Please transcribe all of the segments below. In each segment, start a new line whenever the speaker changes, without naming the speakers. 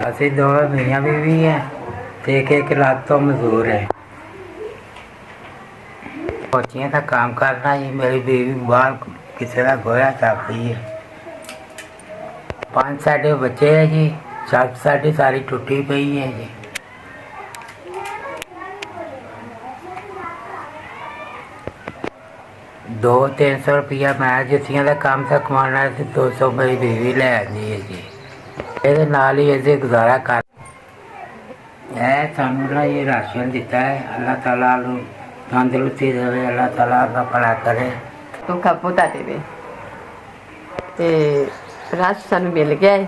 ਅਸੀਂ ਦੋਵੇਂ ਮੀਆਂ ਬੀਵੀ ਹੈ ਤੇ ਇੱਕ ਲੱਖ ਤੋਂ ਮਜ਼ਦੂਰ ਹੈ। ਕੋਚੀਆਂ ਦਾ काम करना जी। मेरी बीवी बाहर किसी का गोया छाप रही है। 5 साढ़े बच्चे है जी। छत साड़ी सारी टुटी पई है जी। दो 300 रुपया मैं जुत्तियां का काम से कमाना है, 200 मेरी बीवी ले आती है जी। ये नाल ही ऐसे गुजारा कर सानू ना ये राशन दिता है। अल्लाह ताला तंदुरुस्ती देवे, अल्लाह ताला का भला करे।
धोखा बहुता देवे ते राश सानू मिल गया है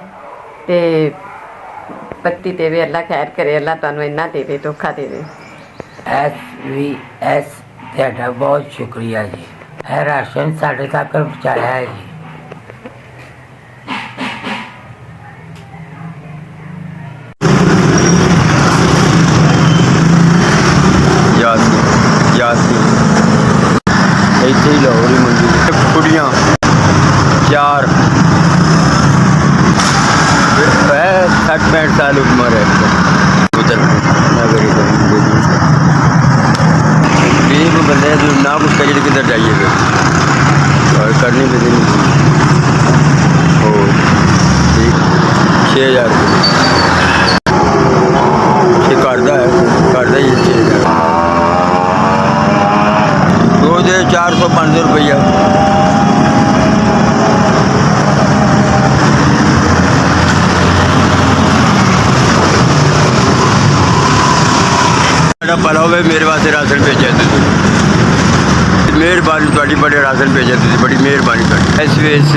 ते पत्ती देवे, अल्लाह खैर करे, अल्लाह तुहानू इन्ना देवे, धोखा देवे।
SVS तेरा बहुत शुक्रिया जी। है राशन साढ़े तक पहुँचाया है जी।
ਇੱਥੇ ਹੀ ਲਾਹੌਰੀ ਮੰਡੀ ਕੁੜੀਆਂ 4 60-65 साल उम्र है। उधर गरीब बंदे जो ना कुछ करिए किधर जाइएगा और करनी भी नहीं और ठीक 6000 रुपये करता ही 6000 रोज 400-500 रुपया। भला हो मेरे वास्ते राशन भेजा तुझे, मेहरबानी थोड़ी, बड़े राशन भेजा तुझे, बड़ी मेहरबानी। SVS